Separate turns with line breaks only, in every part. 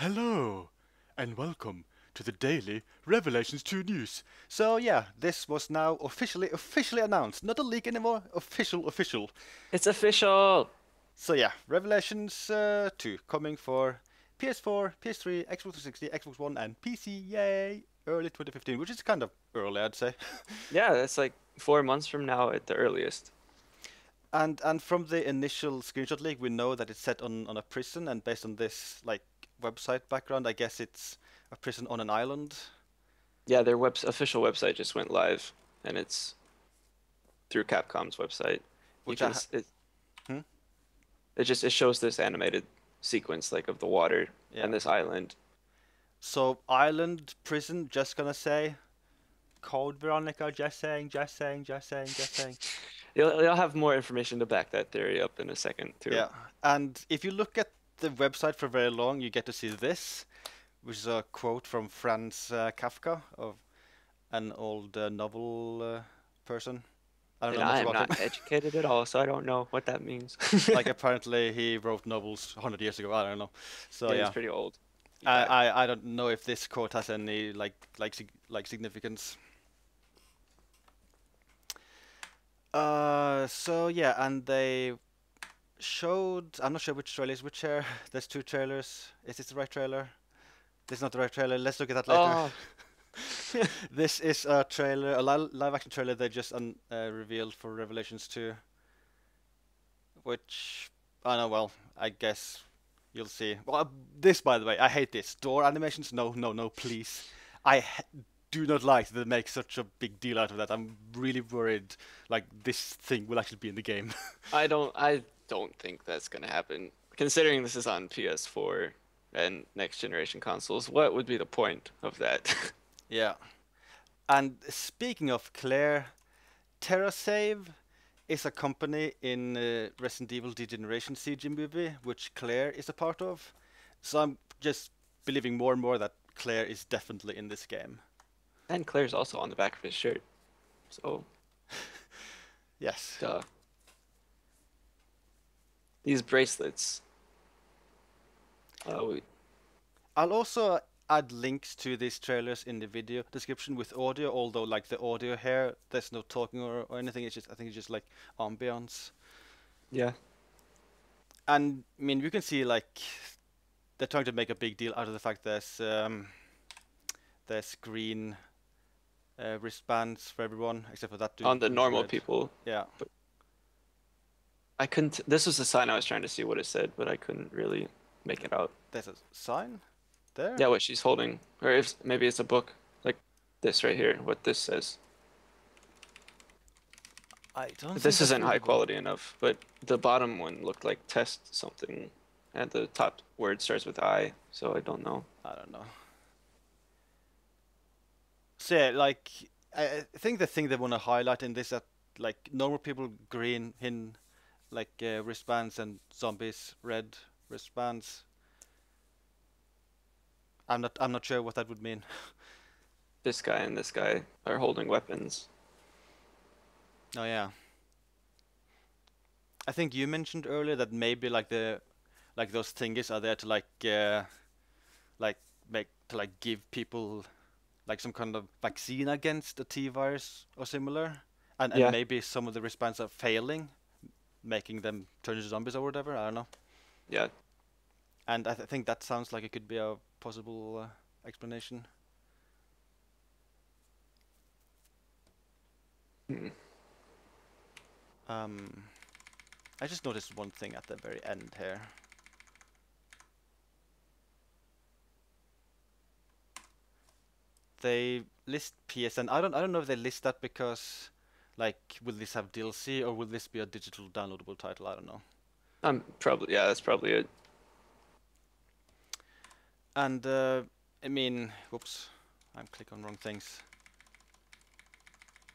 Hello, and welcome to the daily Revelations 2 news. So yeah, this was now officially announced. Not a leak anymore, official.
It's official.
So yeah, Revelations 2 coming for PS4, PS3, Xbox 360, Xbox One, and PC. Yay! Early 2015, which is kind of early, I'd say.
Yeah, that's like 4 months from now at the earliest.
And from the initial screenshot leak, we know that it's set on a prison, and based on this like website background, I guess it's a prison on an island,
Yeah, their official website just went live, and it's through Capcom's website. You
which
can
I
it
hmm?
it shows this animated sequence like of the water
Yeah.
and this island.
So island prison, just gonna say Code Veronica, just saying.
You'll have more information to back that theory up in a second too.
Yeah. And if you look at the website for very long, you get to see this, which is a quote from Franz Kafka, of an old novel person. I don't
And
know much
I am
about him.
not educated at all, so I don't know what that means.
Like apparently he wrote novels 100 years ago. I don't know. So
Yeah, he's
yeah,
pretty old. He
I
died.
I, I don't know if this quote has any like significance. So yeah, and they showed. I'm not sure which trailer is which here. There's two trailers. Is this the right trailer? This is not the right trailer. Let's look at that later.
Oh,
This is a trailer, a live action trailer they just revealed for Revelations 2, which I know. Well, I guess you'll see. Well, this by the way, I hate this. Door animations. No, no, no, please. I do not like that they make such a big deal out of that. I'm really worried like this thing will actually be in the game.
I don't think that's gonna happen. Considering this is on PS4 and next generation consoles, what would be the point of that?
Yeah. And speaking of Claire, TerraSave is a company in Resident Evil Degeneration CG movie, which Claire is a part of. So I'm just believing more and more that Claire is definitely in this game.
And Claire's also on the back of his shirt. So,
Yes.
duh. These bracelets. We,
I'll also add links to these trailers in the video description with audio, although like the audio here, there's no talking or anything. It's just I think it's just like ambience.
yeah.
And I mean, you can see like they're trying to make a big deal out of the fact there's green wristbands for everyone except for that dude
On the
who's
normal
red.
people.
Yeah,
But I couldn't. This was the sign I was trying to see what it said, but I couldn't really make it out.
there's a sign there.
Yeah, what she's holding. Or if maybe it's a book. Like this right here, what this says.
I don't think
This
that's
isn't high
readable.
quality enough, but the bottom one looked like test something, and the top word starts with I, so I don't know.
I don't know. So yeah, like I think the thing they want to highlight in this that like normal people green in like wristbands and zombies red wristbands. I'm not sure what that would mean.
This guy and this guy are holding weapons.
Oh yeah. I think you mentioned earlier that maybe like the like those thingies are there to like make to like give people like some kind of vaccine against the T virus or similar, and
Yeah,
maybe some of the response are failing, making them turn into zombies or whatever. I don't know.
yeah.
And I think that sounds like it could be a possible explanation.
Hmm.
Um, I just noticed one thing at the very end here. They list PSN. I don't know if they list that because like will this have DLC or will this be a digital downloadable title? I don't know.
I'm probably yeah, that's probably it.
And I mean, whoops, I'm clicking on wrong things.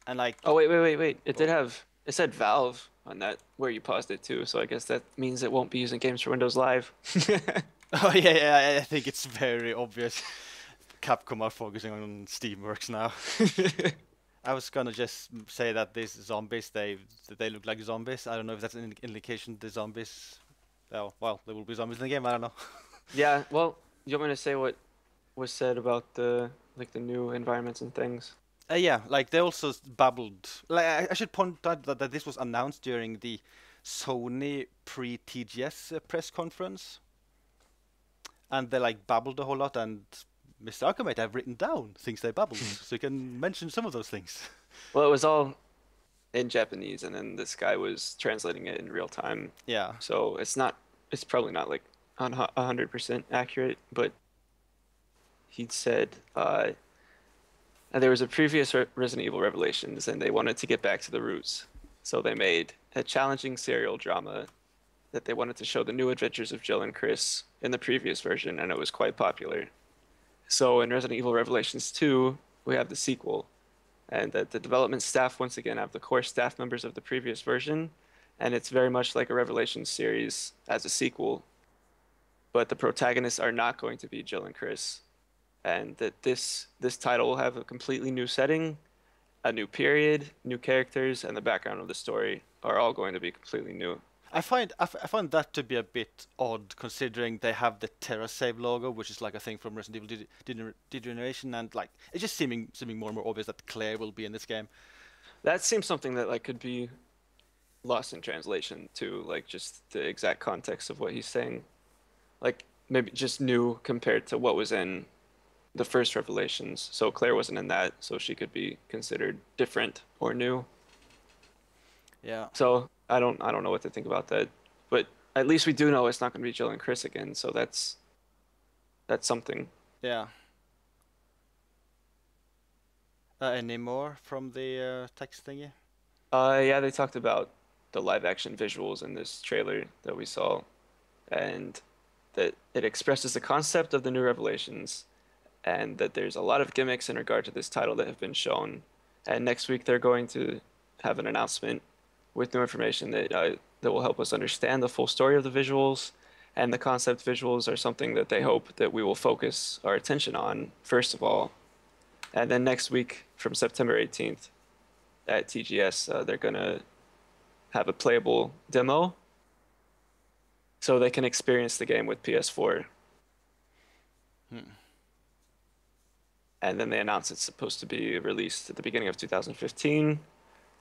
And like,
Oh wait. It did
oh,
have it said Valve on that where you paused it too, so I guess that means it won't be using games for Windows Live.
oh yeah, I think it's very obvious. Capcom are focusing on Steamworks now. I was gonna just say that these zombies, they look like zombies. I don't know if that's an indication the zombies. Oh well, there will be zombies in the game. I don't know.
Yeah, well, You want me to say what was said about the the new environments and things?
Yeah, like they also babbled. Like I should point out that this was announced during the Sony pre-TGS press conference, and they like babbled a whole lot. And Mr. Akamate, I've written down things they babbled, so you can mention some of those things.
Well, it was all in Japanese, and then this guy was translating it in real time.
Yeah,
So it's probably not like 100% accurate, but he said there was a previous Resident Evil Revelations, and they wanted to get back to the roots. So they made a challenging serial drama that they wanted to show the new adventures of Jill and Chris in the previous version, and it was quite popular. So in Resident Evil Revelations 2, we have the sequel, and that the development staff once again have the core staff members of the previous version, and it's very much like a Revelations series as a sequel, but the protagonists are not going to be Jill and Chris, and that this title will have a completely new setting, a new period, new characters, and the background of the story are all going to be completely new.
I find that to be a bit odd, considering they have the TerraSave logo, which is like a thing from Resident Evil Degeneration, and like it's just seeming more and more obvious that Claire will be in this game.
That seems something that like could be lost in translation to like just the exact context of what he's saying. Like maybe just new compared to what was in the first Revelations. So Claire wasn't in that, so she could be considered different or new.
Yeah,
So I don't know what to think about that. But at least we do know it's not going to be Jill and Chris again, so that's something.
yeah. Any more from the text thingy?
Yeah, they talked about the live action visuals in this trailer that we saw, and that it expresses the concept of the new Revelations, and that there's a lot of gimmicks in regard to this title that have been shown. And next week they're going to have an announcement with new information that will help us understand the full story of the visuals. And the concept visuals are something that they hope that we will focus our attention on first of all. And then next week, from September 18th at TGS, they're gonna have a playable demo so they can experience the game with PS4.
Hmm.
And then they announce it's supposed to be released at the beginning of 2015,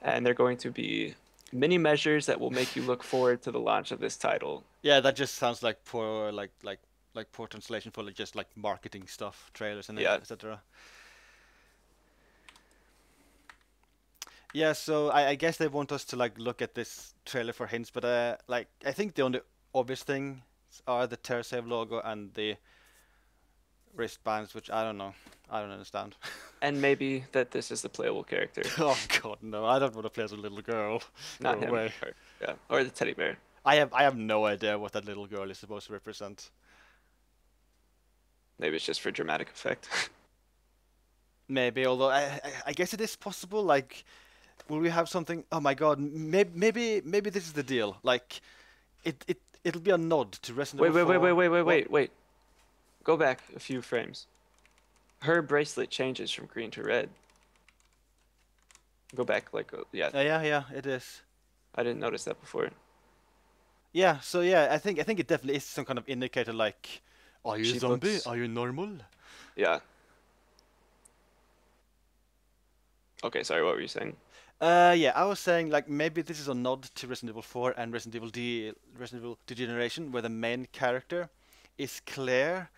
and they're going to be mini measures that will make you look forward to the launch of this title.
Yeah, that just sounds like poor like poor translation for like just like marketing stuff, trailers and
Yeah,
etc. Yeah, so I guess they want us to like look at this trailer for hints, but like I think the only obvious thing are the TerraSave logo and the wristbands, which I don't know. I don't understand.
and maybe that this is the playable character,
Oh God, no! I don't want to play as a little girl.
not
Go
him,
away.
or yeah, or the teddy bear.
I have no idea what that little girl is supposed to represent.
Maybe it's just for dramatic effect.
Maybe, although I guess it is possible. Like, will we have something? Oh my God, maybe this is the deal. Like, it'll be a nod to Resident
Wait,
Evil
wait, wait, wait,
4.
wait, wait,
What?
wait, wait. Go back a few frames. Her bracelet changes from green to red. Go back like yeah,
Yeah, it is.
I didn't notice that before.
Yeah, so yeah, I think it definitely is some kind of indicator. Like, are you
She
a zombie?
looks
Are you normal?
yeah. Okay, sorry, what were you saying?
Yeah, I was saying like maybe this is a nod to Resident Evil 4 and Resident Evil Degeneration, where the main character is Claire,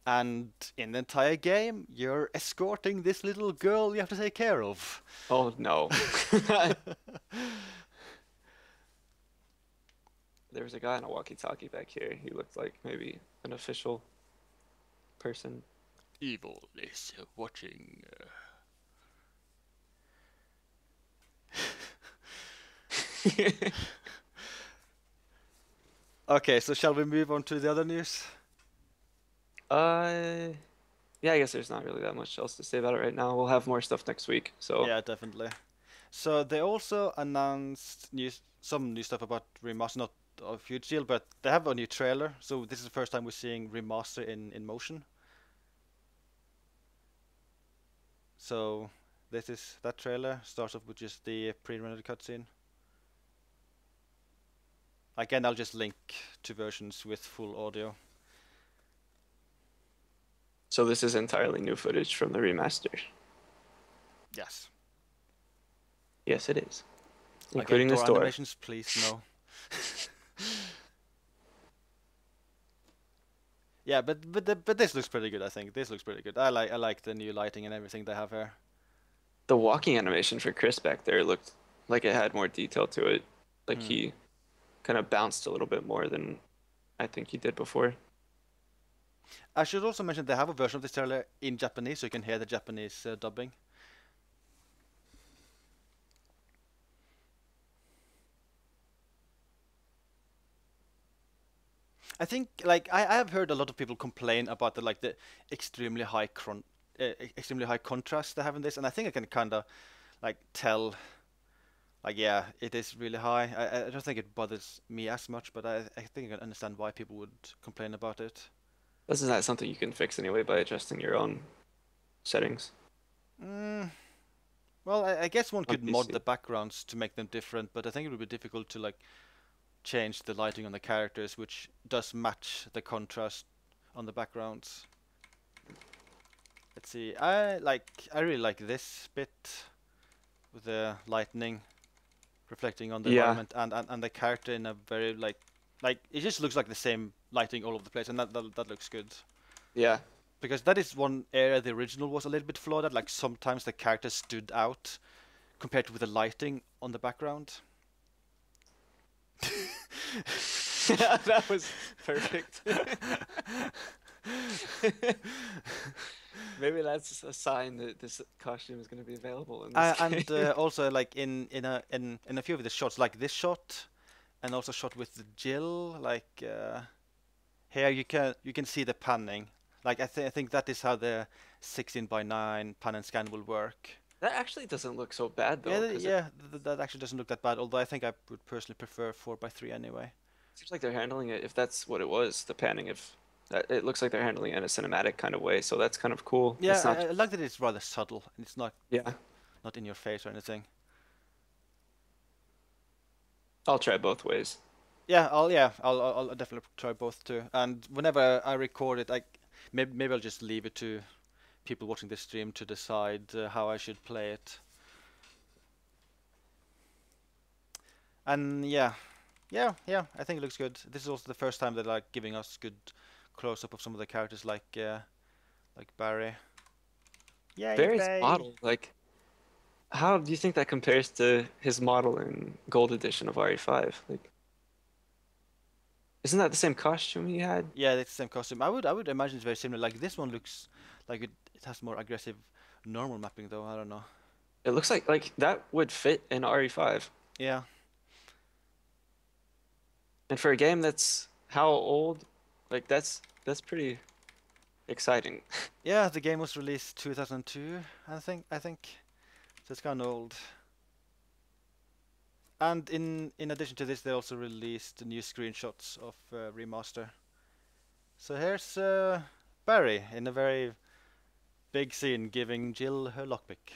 and in the entire game you're escorting this little girl you have to take care of.
Oh no. There was a guy on a walkie-talkie back here. He looked like maybe an official person.
Evil is watching. Okay, so shall we move on to the other news?
Uh, yeah, I guess there's not really that much else to say about it right now. We'll have more stuff next week. So,
Yeah, definitely. So they also announced some new stuff about remaster, not a huge deal, but they have a new trailer. So this is the first time we're seeing remaster in motion. So this is that trailer. Starts off with just the pre-rendered cutscene. Again, I'll just link to versions with full audio.
So this is entirely new footage from the remaster.
Yes.
Yes, it is,
Again,
including this
door
door.
animations, please no. Yeah, but this looks pretty good. I think this looks pretty good. I like the new lighting and everything they have here.
The walking animation for Chris back there looked like it had more detail to it. Like
Hmm.
he kind of bounced a little bit more than I think he did before.
I should also mention they have a version of this trailer in Japanese, so you can hear the Japanese dubbing. I think like I have heard a lot of people complain about the extremely high extremely high contrast they have in this, and I think I can kind of like tell like yeah, it is really high. I don't think it bothers me as much, but I think I can understand why people would complain about it.
This is not something you can fix anyway by adjusting your own settings
Mm, well, I guess one
on
could mod
PC.
the backgrounds to make them different, but I think it would be difficult to like change the lighting on the characters, which does match the contrast on the backgrounds. Let's see. I really like this bit with the lightning reflecting on the
Yeah,
environment and the character in a very like it just looks like the same lighting all over the place, and that looks good.
yeah.
Because that is one area the original was a little bit flawed at. Like sometimes the character stood out compared with the lighting on the background.
That was perfect. Maybe that's a sign that this costume is going to be available in this
And
game.
also like in a few of the shots, like this shot, and also shot with Jill, like here you can see the panning. Like I think that is how the 16 by 9 pan and scan will work.
That actually doesn't look so bad
Yeah,
though, because it
that actually doesn't look that bad. Although I think I would personally prefer 4 by 3 anyway.
seems like they're handling it. If that's what it was, the panning. If that, it looks like they're handling it in a cinematic kind of way, so that's kind of cool.
Yeah,
It's not.
I like that it's rather subtle and it's
Yeah,
not in your face or anything.
I'll try both ways.
I'll definitely try both too. And whenever I record it, maybe I'll just leave it to people watching the stream to decide how I should play it. And yeah, I think it looks good. This is also the first time they're like giving us good close up of some of the characters like Barry. Yay,
Barry's
Barry!
model, like, how do you think that compares to his model in Gold Edition of RE5? Like, isn't that the same costume he had?
Yeah, it's the same costume. I would imagine it's very similar. Like this one looks like it has more aggressive normal mapping though. I don't know.
It looks like that would fit in RE5.
Yeah.
And for a game that's how old? Like that's pretty exciting.
Yeah, the game was released 2002, I think. So it's kind of old. And in addition to this, they also released new screenshots of remaster. So here's Barry in a very big scene giving Jill her lockpick.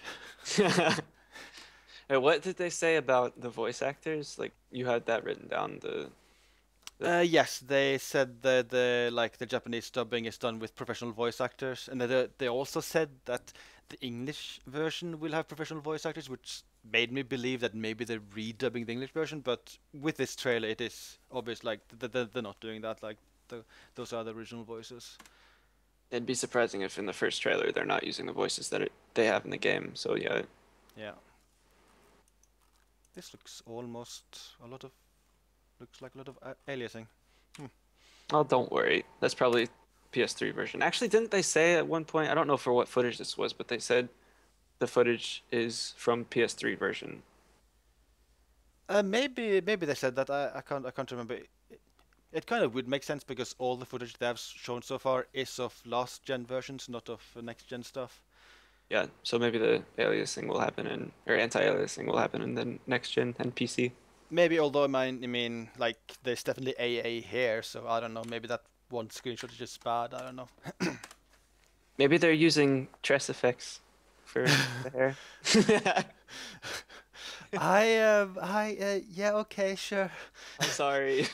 And what did they say about the voice actors? Like you had that written down, the
Yes, they said that the Japanese dubbing is done with professional voice actors, and they also said that the English version will have professional voice actors, which made me believe that maybe they're redubbing the English version. But with this trailer, it is obvious like they're not doing that. Like those are the original voices.
it'd be surprising if in the first trailer they're not using the voices that they have in the game. So yeah,
Yeah, this looks almost a lot of looks like a lot of aliasing. Hmm.
oh, don't worry. That's probably PS3 version. Actually, didn't they say at one point, I don't know for what footage this was, but they said the footage is from PS3 version.
Maybe they said that. I can't remember. It kind of would make sense because all the footage they have shown so far is of last gen versions, not of next gen stuff.
Yeah, so maybe the aliasing will happen or anti-aliasing will happen in the next gen and PC.
Maybe, although I mean, like there's definitely AA here, so I don't know. Maybe that one screenshot is just bad. I don't know.
Maybe they're using tress effects for the hair.
Yeah, okay, sure.
I'm sorry.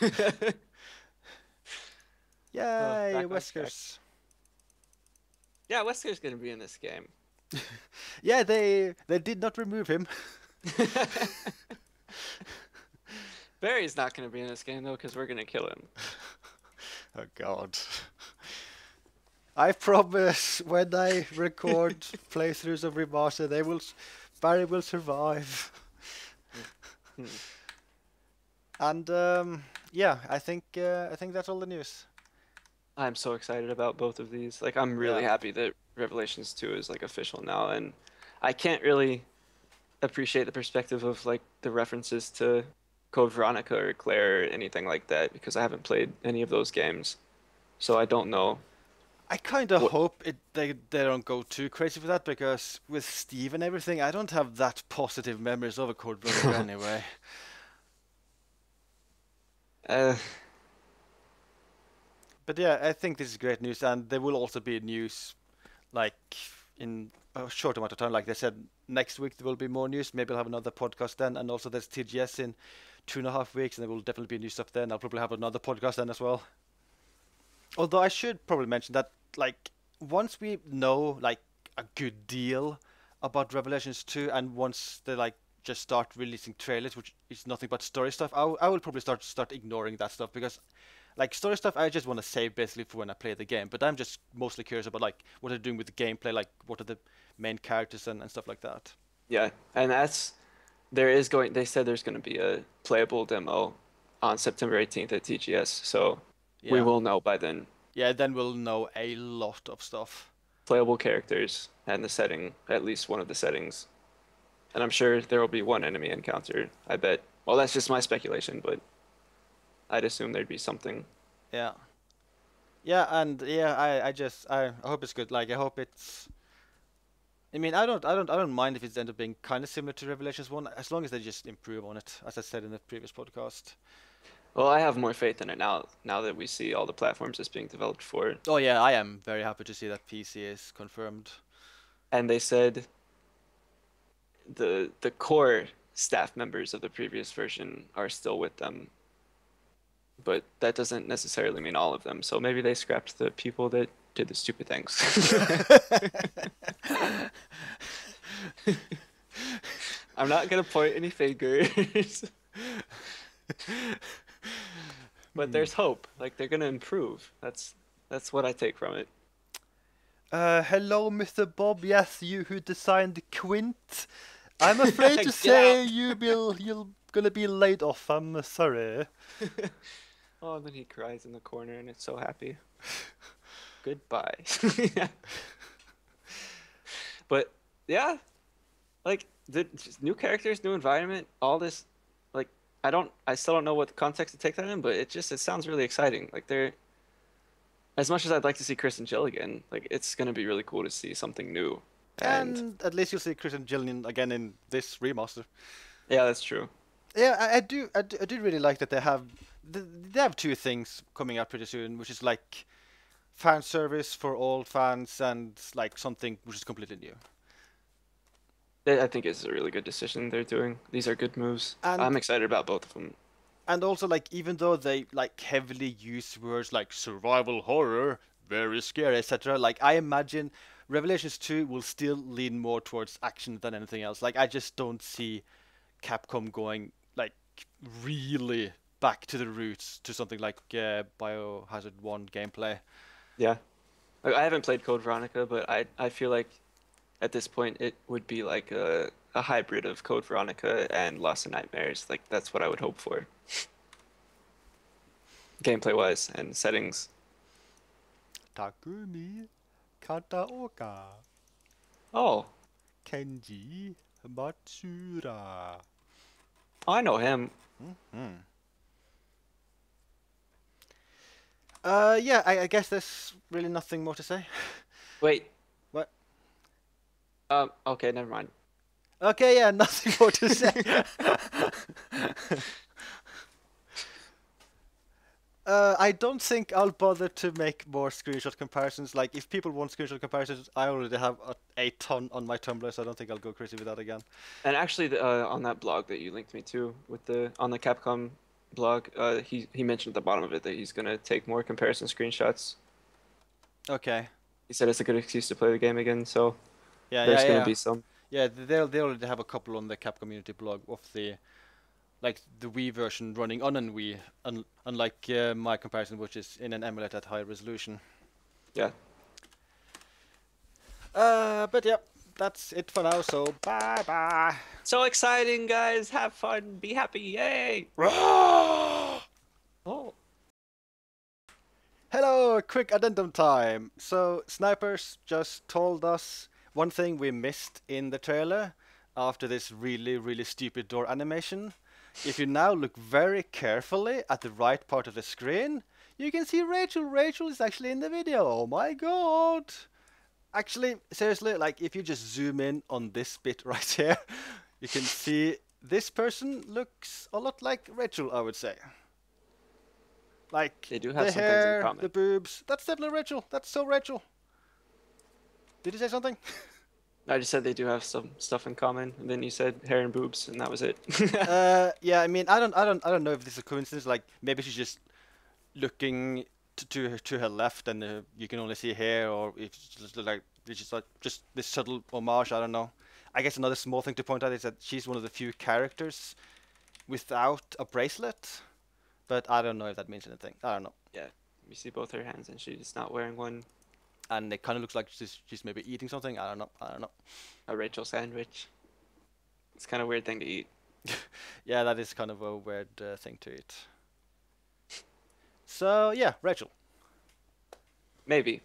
Oh,
Yay,
back on track.
whiskers.
Yeah, Wesker's gonna be in this game.
Yeah, they did not remove him.
Barry's not gonna be in this game though, because we're gonna kill him.
Oh God. I promise when I record playthroughs of Remaster, Barry will survive.
Hmm.
And yeah, I think that's all the news.
I'm so excited about both of these. Like, I'm really
Yeah.
happy that Revelations 2 is like official now, and I can't really appreciate the perspective of like the references to Code Veronica or Claire or anything like that because I haven't played any of those games. So I don't know
I kind of
what.
hope they don't go too crazy for that because with Steve and everything, I don't have that positive memories of a Code Veronica anyway.
uh,
But yeah, I think this is great news, and there will also be news like in a short amount of time. Like they said, next week there will be more news. Maybe I'll have another podcast then, and also there's TGS in 2.5 weeks, and there will definitely be new stuff then. I'll probably have another podcast then as well. Although I should probably mention that like once we know like a good deal about Revelations 2, and once they like just start releasing trailers, which is nothing but story stuff, I will probably start ignoring that stuff because like story stuff I just want to save basically for when I play the game. But I'm just mostly curious about like what they're doing with the gameplay, like what are the main characters and stuff like that.
yeah, and there is going. They said there's going to be a playable demo on September 18th at TGS, so we
Yeah.
will know by then.
Yeah, then we'll know a lot of stuff.
Playable characters and the setting, at least one of the settings. And I'm sure there will be one enemy encounter, I bet. Well, that's just my speculation, but I'd assume there'd be something.
Yeah. Yeah, and yeah, I hope it's good. Like I hope it's I mean, I don't mind if it's end up being kind of similar to Revelations 1 as long as they just improve on it, as I said in the previous podcast.
Well, I have more faith in it now that we see all the platforms it's being developed for.
Oh yeah, I am very happy to see that PC is confirmed.
And they said the core staff members of the previous version are still with them, but that doesn't necessarily mean all of them. So maybe they scrapped the people that did the stupid things. I'm not gonna point any fingers, but
Hmm.
there's hope. Like they're gonna improve. That's what I take from it.
Hello, Mr. Bob. Yes, you who designed Quint. I'm afraid to
Get out.
say you're gonna be laid off. I'm sorry.
Oh, and then he cries in the corner and it's so happy. Goodbye. But yeah, like the just new characters, new environment, all this like I still don't know what context to take that in, but it sounds really exciting. Like they're as much as I'd like to see Chris and Jill again, like it's gonna be really cool to see something new. And
And at least you'll see Chris and Jillian again in this remaster.
yeah, that's true.
Yeah, I do really like that they have two things coming out pretty soon, which is like fan service for all fans and like something which is completely new.
I think it's a really good decision they're doing. These are good moves. I'm
And
excited about both of them.
and also like even though they like heavily use words like survival horror, very scary, etc., like I imagine Revelations 2 will still lean more towards action than anything else. Like I just don't see Capcom going like really back to the roots to something like Biohazard 1 gameplay.
Yeah. I haven't played Code Veronica, but I feel like at this point it would be like a hybrid of Code Veronica and Lost in Nightmares. Like that's what I would hope for, gameplay wise and settings.
Takumi Kataoka,
Oh,
Kenji Matsura.
I know him.
Hmm. Yeah, I guess there's really nothing more to say.
Wait.
What?
Okay, never mind.
Okay, yeah, nothing more to say. I don't think I'll bother to make more screenshot comparisons. Like, if people want screenshot comparisons, I already have a ton on my Tumblr, so I don't think I'll go crazy with that again.
And actually, on that blog that you linked me to with the on the Capcom blog, he mentioned at the bottom of it that he's gonna take more comparison screenshots.
Okay.
He said it's a good excuse to play the game again, so
Yeah, yeah,
there's gonna
yeah.
be some.
Yeah, they already have a couple on the Cap community blog of the like the Wii version running on an Wii, unlike my comparison, which is in an emulator at high resolution.
Yeah.
But yeah, that's it for now. So bye bye.
So exciting, guys! Have fun, be happy, yay! Oh.
Hello, quick addendum time. So snipers just told us one thing we missed in the trailer after this really stupid door animation. If you now look very carefully at the right part of the screen, you can see Rachel. Rachel is actually in the video. Oh my god. Actually, seriously, like if you just zoom in on this bit right here, you can see this person looks a lot like Rachel, I would say. Like
They do have
the
some things in
hair,
common.
the boobs. That's definitely Rachel. That's so Rachel. Did you say something?
I just said they do have some stuff in common, and then you said hair and boobs, and that was it.
Yeah. I mean, I don't know if this is a coincidence. Like maybe she's just looking to her left, and you can only see hair, or if it's just like just this subtle homage. I don't know. I guess another small thing to point out is that she's one of the few characters without a bracelet, but I don't know if that means anything. I don't know.
Yeah, you see both her hands, and she's not wearing one.
And it kind of looks like she's maybe eating something. I don't know. I don't know.
A Rachel sandwich. It's kind of a weird thing to eat.
Yeah, that is kind of a weird thing to eat. So yeah, Rachel.
Maybe.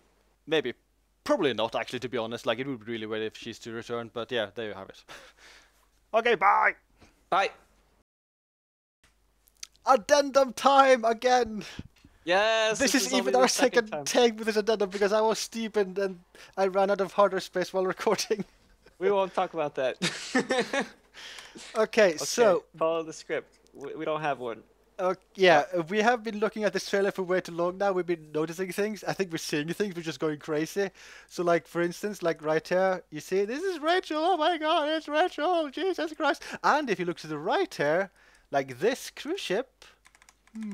Maybe. Probably not, actually, to be honest. Like, it would be really weird if she's to return, but yeah, there you have it. Okay, bye!
Bye.
Addendum time again!
Yes.
This is
only
even
the
our second
time.
take with this addendum because I was stupid and I ran out of hardware space while recording.
We won't talk about that.
Okay, so...
follow the script. We don't have one.
Yeah, we have been looking at this trailer for way too long now. We've been noticing things. I think we're seeing things. We're just going crazy. So, like, for instance, like right here, you see, this is Rachel. Oh my god, it's Rachel. Jesus Christ. And if you look to the right here, like this cruise ship...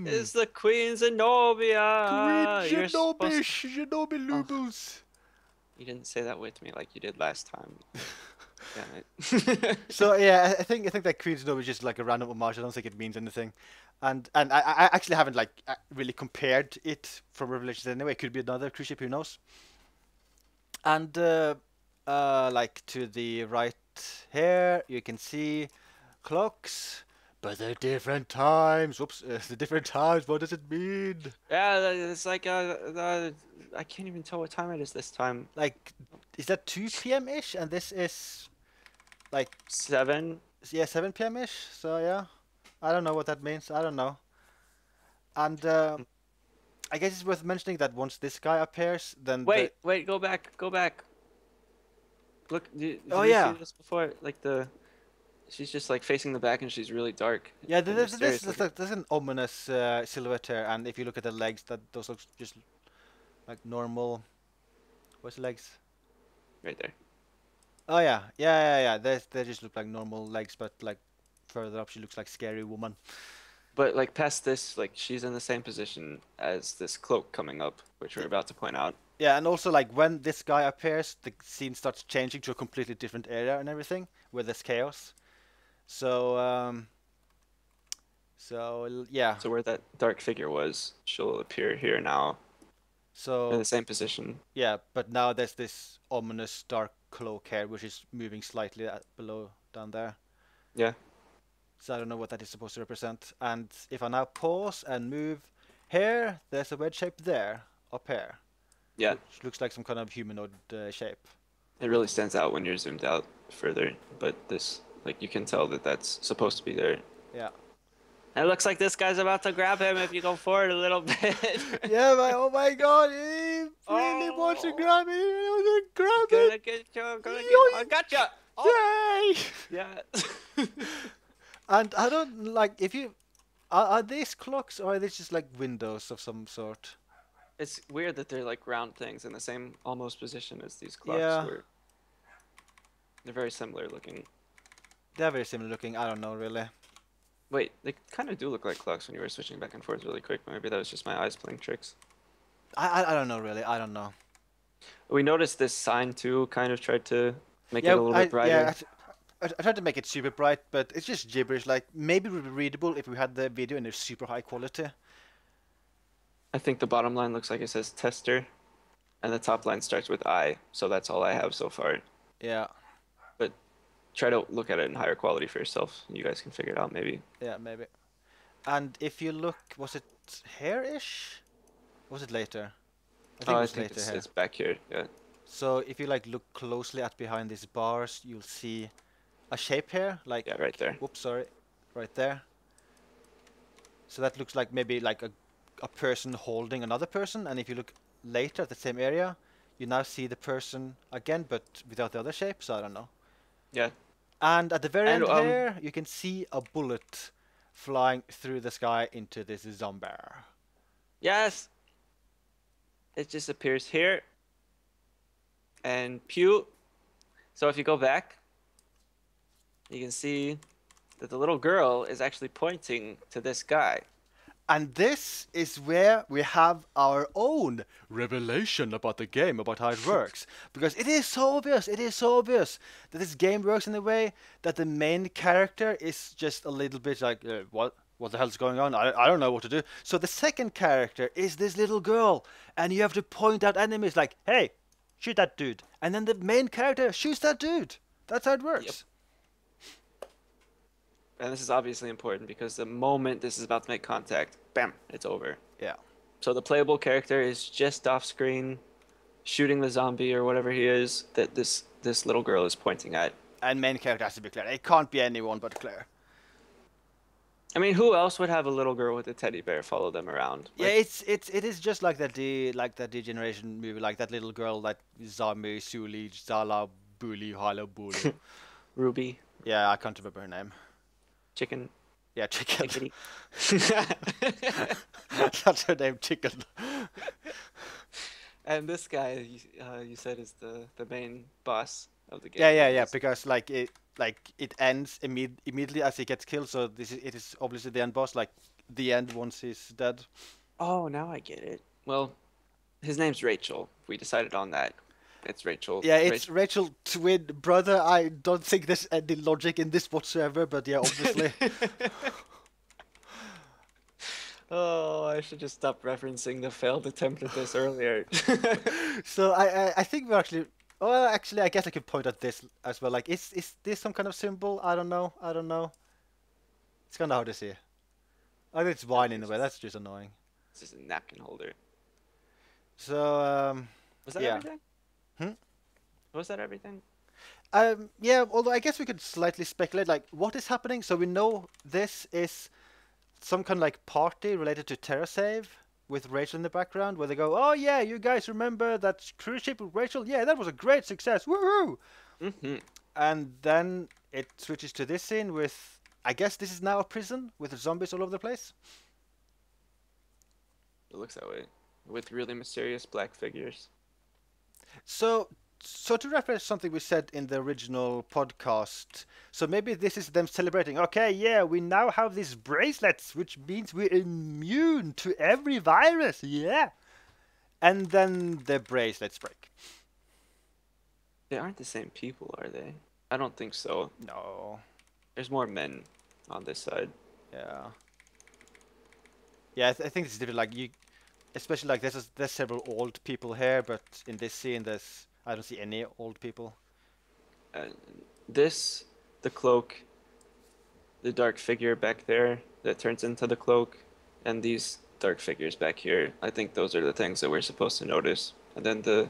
It's the Queen Zenobia.
Queen
You're supposed to-
Zenobia Lubles.
You didn't say that with me like you did last time. Damn it.
So yeah, I think that Queen Zenobia is just like a random homage. I don't think it means anything. And I actually haven't like really compared it from Revelations anyway. It could be another cruise ship, who knows? And like to the right here, you can see clocks, but they're different times. Whoops, the different times. What does it mean?
Yeah, it's like I can't even tell what time it is this time.
Like, is that 2 p.m. ish? And this is like
7.
yeah 7 p.m. ish. So yeah, I don't know what that means. I don't know. And I guess it's worth mentioning that once this guy appears, then
Wait, go back. Look, did
Oh,
you
yeah.
see this before? Like she's just like facing the back and she's really dark.
yeah,
and mysterious looking.
there's an ominous silhouette here, and if you look at the legs, those look just like normal. What's the legs?
Right there.
Oh yeah. They just look like normal legs, but like further up, she looks like scary woman.
But like past this, like she's in the same position as this cloak coming up, which we're about to point out.
Yeah, and also like when this guy appears, the scene starts changing to a completely different area and everything, where there's chaos. So yeah.
So where that dark figure was, she'll appear here now in
So
the same position.
yeah, but now there's this ominous dark cloak here, which is moving slightly below down there.
Yeah.
So I don't know what that is supposed to represent. And if I now pause and move here, there's a wedge shape there, up here.
Yeah.
Which looks like some kind of humanoid shape.
It really stands out when you're zoomed out further, but this, like, you can tell that that's supposed to be there.
Yeah.
And it looks like this guy's about to grab him if you go forward a little bit.
Yeah, oh my god, he really wants to grab me. He wants to grab
Gonna
it.
get you, I gotcha! Oh,
Yay!
yeah.
And I don't like if you are these clocks or are these just like windows of some sort?
It's weird that they're like round things in the same almost position as these clocks
Yeah.
were. They're very similar looking.
They're very similar looking. I don't know really.
Wait, they kind of do look like clocks when you were switching back and forth really quick. Maybe that was just my eyes playing tricks.
I don't know really. I don't know.
We noticed this sign too, kind of tried to make it
Yeah,
a little bit brighter.
I tried to make it super bright, but it's just gibberish. Like maybe it would be readable if we had the video in a super high quality.
I think the bottom line looks like it says tester, and the top line starts with I, so that's all I have so far.
Yeah,
But try to look at it in higher quality for yourself. You guys can figure it out maybe.
yeah, maybe. And if you look, was it here-ish? Was it later? I think
Oh,
it
I
was
think
later here.
it's back here. Yeah.
So if you like look closely at behind these bars, you'll see a shape here, like,
Yeah, right there.
whoops, sorry, right there. So that looks like maybe like a person holding another person, and if you look later at the same area, you now see the person again, but without the other shape, so I don't know.
Yeah.
And at the very
And
end here, you can see a bullet flying through the sky into this zombie.
yes, it just appears here and pew. So if you go back, you can see that the little girl is actually pointing to this guy.
And this is where we have our own revelation about the game, about how it works. Because it is so obvious that this game works in a way that the main character is just a little bit like, what the hell's going on? I don't know what to do. So the second character is this little girl, and you have to point out enemies like, hey, shoot that dude. And then the main character shoots that dude. That's how it works.
Yep. And this is obviously important because the moment this is about to make contact, bam, it's over.
Yeah.
So the playable character is just off screen, shooting the zombie or whatever he is that this little girl is pointing at.
And main character has to be Claire. It can't be anyone but Claire.
I mean, who else would have a little girl with a teddy bear follow them around?
Yeah, it is just like that degeneration movie, like that little girl, that zombie Suli Zala Buli Hala Bulu.
Ruby,
Yeah, I can't remember her name.
chicken,
Yeah, Chicken.
chickadee.
That's her name, Chicken.
And this guy, you said is the main boss of the game.
Yeah. Because it ends immediately as he gets killed. So it is obviously the end boss. Like the end once he's dead.
Oh, now I get it. Well, his name's Rachel. We decided on that. It's Rachel.
Yeah, it's Rachel twin brother. I don't think there's any logic in this whatsoever. But yeah, obviously.
Oh, I should just stop referencing the failed attempt at this earlier.
So I think we're actually. Well, actually, I guess I could point at this as well. Like, is this some kind of symbol? I don't know. It's kind of hard to see. I think it's wine in a way. That's just annoying.
This is a napkin holder.
So
Was that
yeah.
everything?
Hmm?
Was that everything?
Yeah. Although I guess we could slightly speculate, like, what is happening. So we know this is some kind of like party related to TerraSave with Rachel in the background, where they go, "Oh yeah, you guys remember that cruise ship with Rachel? Yeah, that was a great success. Woohoo!"
Mm-hmm.
And then it switches to this scene with, I guess this is now a prison with zombies all over the place.
It looks that way. With really mysterious black figures.
So to reference something we said in the original podcast, so maybe this is them celebrating. Okay, yeah, we now have these bracelets, which means we're immune to every virus. Yeah, and then the bracelets break.
They aren't the same people, are they? I don't think so.
No.
There's more men on this side.
Yeah. Yeah, I think it's different. Like you, especially like there's several old people here, but in this scene, I don't see any old people.
This, the cloak, the dark figure back there that turns into the cloak, and these dark figures back here. I think those are the things that we're supposed to notice. And then the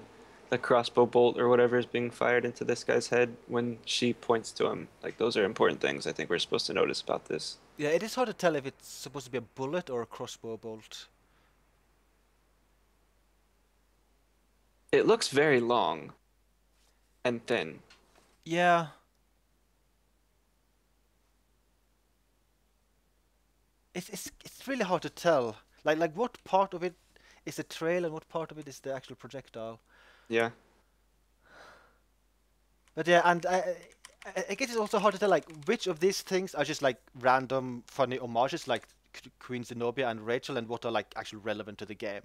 crossbow bolt or whatever is being fired into this guy's head when she points to him. Like, those are important things I think we're supposed to notice about this.
Yeah, it is hard to tell if it's supposed to be a bullet or a crossbow bolt.
It looks very long and thin.
Yeah. It's really hard to tell. Like what part of it is the trail and what part of it is the actual projectile.
Yeah.
But yeah, and I guess it's also hard to tell like which of these things are just like random funny homages like Queen Zenobia and Rachel, and what are like actually relevant to the game.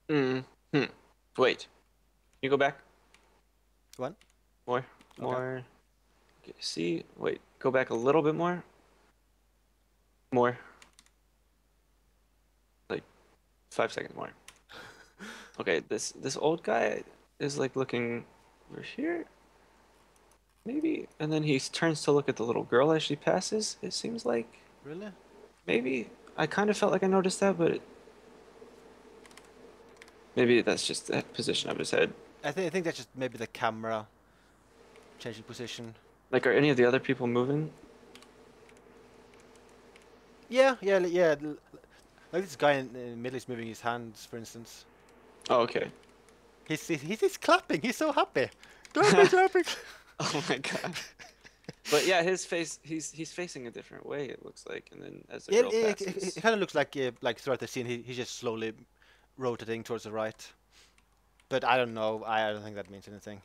Mm. Hmm. Wait. You go back
One.
more,
Okay.
more. Okay, see, wait. Go back a little bit more, more. Like 5 seconds more. Okay, this old guy is like looking over here, maybe, and then he turns to look at the little girl as she passes. It seems like
Really?
maybe I kind of felt like I noticed that, but maybe that's just the position of his head.
I think that's just maybe the camera changing position.
Like, are any of the other people moving?
Yeah, yeah, yeah. Like this guy in the middle is moving his hands, for instance.
Oh, okay.
He's clapping. He's so happy. Clapping, clapping.
Oh my God. But yeah, his face, he's facing a different way, it looks like, and then as the
Yeah,
girl
it
passes.
kind of looks like throughout the scene he's just slowly rotating towards the right. But I don't know. I don't think that means anything.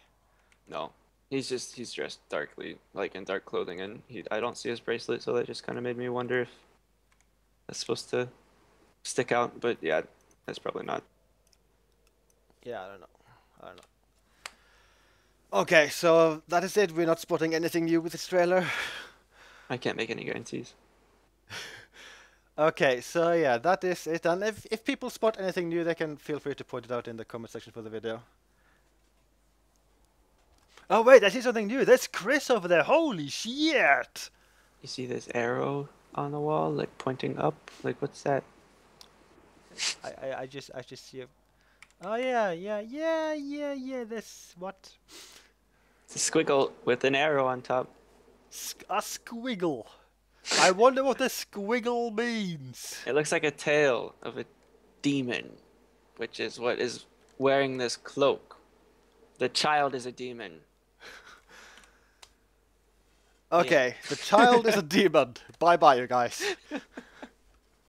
No. He's dressed darkly, like in dark clothing, and I don't see his bracelet, so that just kind of made me wonder if that's supposed to stick out, but yeah, that's probably not.
Yeah, I don't know. I don't know. Okay, so that is it. We're not spotting anything new with this trailer.
I can't make any guarantees.
Okay, so yeah, that is it. And if people spot anything new, they can feel free to point it out in the comment section for the video. Oh wait, I see something new. There's Chris over there. Holy shit!
You see this arrow on the wall, like pointing up? Like, what's that?
I just see a. Oh yeah. This what?
It's a squiggle with an arrow on top.
A squiggle. I wonder what this squiggle means.
It looks like a tail of a demon, which is what is wearing this cloak. The child is a demon.
Okay, the child is a demon. Bye bye, you guys.